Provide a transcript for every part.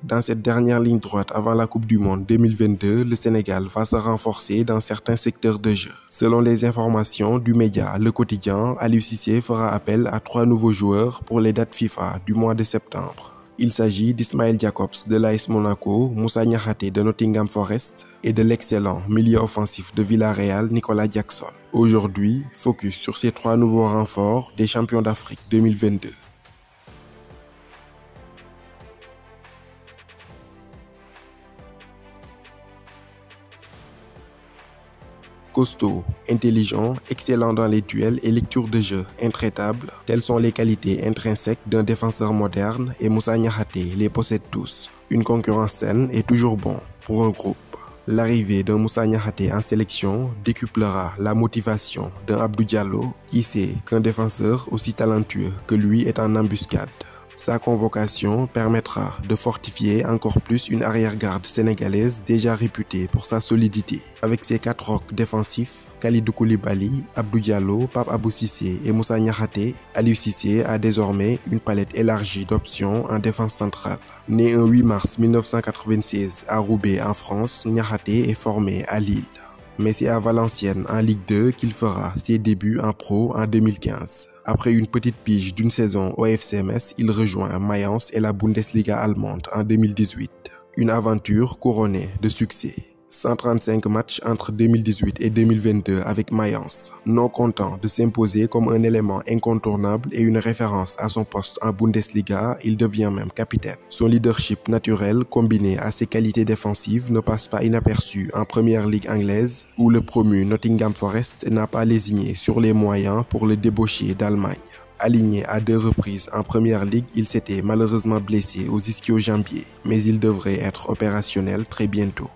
Dans cette dernière ligne droite avant la Coupe du Monde 2022, le Sénégal va se renforcer dans certains secteurs de jeu. Selon les informations du média Le Quotidien, Aliou Cissé fera appel à 3 nouveaux joueurs pour les dates FIFA du mois de septembre. Il s'agit d'Ismaël Jacobs de l'AS Monaco, Moussa Niakhaté de Nottingham Forest et de l'excellent milieu offensif de Villarreal, Nicolas Jackson. Aujourd'hui, focus sur ces 3 nouveaux renforts des champions d'Afrique 2022. Costaud, intelligent, excellent dans les duels et lecture de jeu, intraitable, telles sont les qualités intrinsèques d'un défenseur moderne et Moussa Niakhaté les possède tous. Une concurrence saine est toujours bon pour un groupe. L'arrivée d'un Moussa Niakhaté en sélection décuplera la motivation d'un Abdou Diallo qui sait qu'un défenseur aussi talentueux que lui est en embuscade. Sa convocation permettra de fortifier encore plus une arrière-garde sénégalaise déjà réputée pour sa solidité. Avec ses 4 rocs défensifs, Kalidou Koulibaly, Abdou Diallo, Pape Abou Cissé et Moussa Niakhaté, Aliou Cissé a désormais une palette élargie d'options en défense centrale. Né un 8 mars 1996 à Roubaix en France, Niakhaté est formé à Lille. Mais c'est à Valenciennes en Ligue 2 qu'il fera ses débuts en pro en 2015. Après une petite pige d'une saison au FC Metz, il rejoint Mayence et la Bundesliga allemande en 2018. Une aventure couronnée de succès. 135 matchs entre 2018 et 2022 avec Mayence. Non content de s'imposer comme un élément incontournable et une référence à son poste en Bundesliga, il devient même capitaine. Son leadership naturel combiné à ses qualités défensives ne passe pas inaperçu en première ligue anglaise où le promu Nottingham Forest n'a pas lésiné sur les moyens pour le débaucher d'Allemagne. Aligné à 2 reprises en première ligue, il s'était malheureusement blessé aux ischio-jambiers, mais il devrait être opérationnel très bientôt.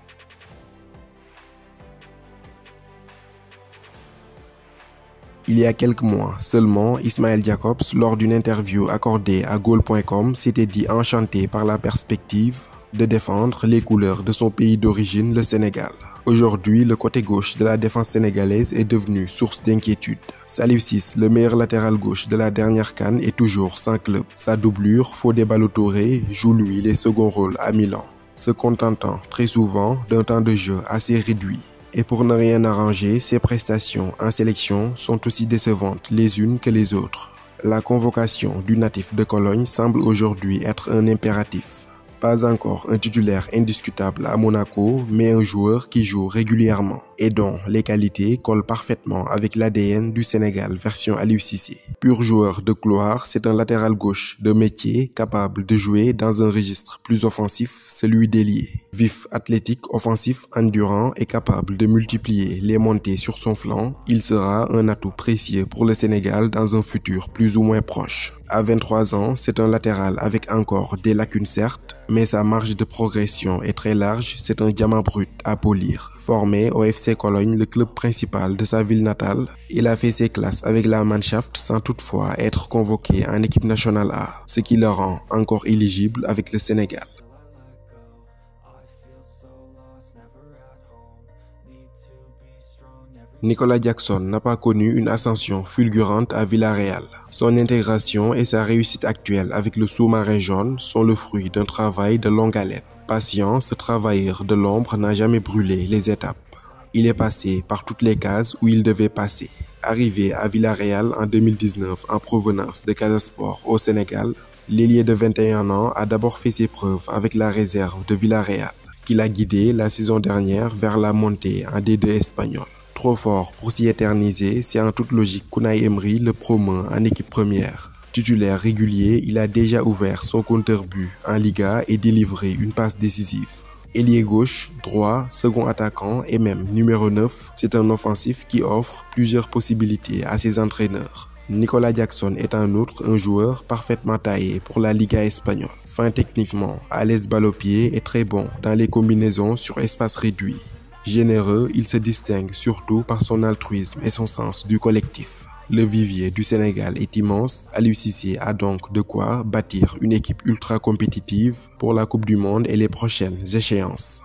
Il y a quelques mois seulement, Ismaël Jacobs, lors d'une interview accordée à Goal.com, s'était dit enchanté par la perspective de défendre les couleurs de son pays d'origine, le Sénégal. Aujourd'hui, le côté gauche de la défense sénégalaise est devenu source d'inquiétude. Salif Ciss, le meilleur latéral gauche de la dernière CAN, est toujours sans club. Sa doublure, Fodé Ballo-Touré, joue lui les seconds rôles à Milan, se contentant très souvent d'un temps de jeu assez réduit. Et pour ne rien arranger, ses prestations en sélection sont aussi décevantes les unes que les autres. La convocation du natif de Cologne semble aujourd'hui être un impératif. Pas encore un titulaire indiscutable à Monaco, mais un joueur qui joue régulièrement et dont les qualités collent parfaitement avec l'ADN du Sénégal version Aliou Cissé. Pur joueur de gloire, c'est un latéral gauche de métier capable de jouer dans un registre plus offensif, celui d'ailier. Vif, athlétique, offensif, endurant et capable de multiplier les montées sur son flanc, il sera un atout précieux pour le Sénégal dans un futur plus ou moins proche. À 23 ans, c'est un latéral avec encore des lacunes certes, mais sa marge de progression est très large, c'est un diamant brut à polir. Formé au FC Cologne, le club principal de sa ville natale, il a fait ses classes avec la Mannschaft sans toutefois être convoqué en équipe nationale A, ce qui le rend encore éligible avec le Sénégal. Nicolas Jackson n'a pas connu une ascension fulgurante à Villarreal. Son intégration et sa réussite actuelle avec le sous-marin jaune sont le fruit d'un travail de longue haleine. Patient, ce travailleur de l'ombre n'a jamais brûlé les étapes. Il est passé par toutes les cases où il devait passer. Arrivé à Villarreal en 2019 en provenance de Casa Sport au Sénégal, l'ailier de 21 ans a d'abord fait ses preuves avec la réserve de Villarreal, qu'il a guidé la saison dernière vers la montée en D2 espagnol. Trop fort pour s'y éterniser, c'est en toute logique qu'Unai Emery le promeut en équipe première. Titulaire régulier, il a déjà ouvert son compteur but en Liga et délivré une passe décisive. Ailier gauche, droit, second attaquant et même numéro 9, c'est un offensif qui offre plusieurs possibilités à ses entraîneurs. Nicolas Jackson est en outre un joueur parfaitement taillé pour la Liga espagnole. Fin techniquement, à l'aise balle au pied et très bon dans les combinaisons sur espace réduit. Généreux, il se distingue surtout par son altruisme et son sens du collectif. Le vivier du Sénégal est immense, Aliou Cissé a donc de quoi bâtir une équipe ultra compétitive pour la Coupe du Monde et les prochaines échéances.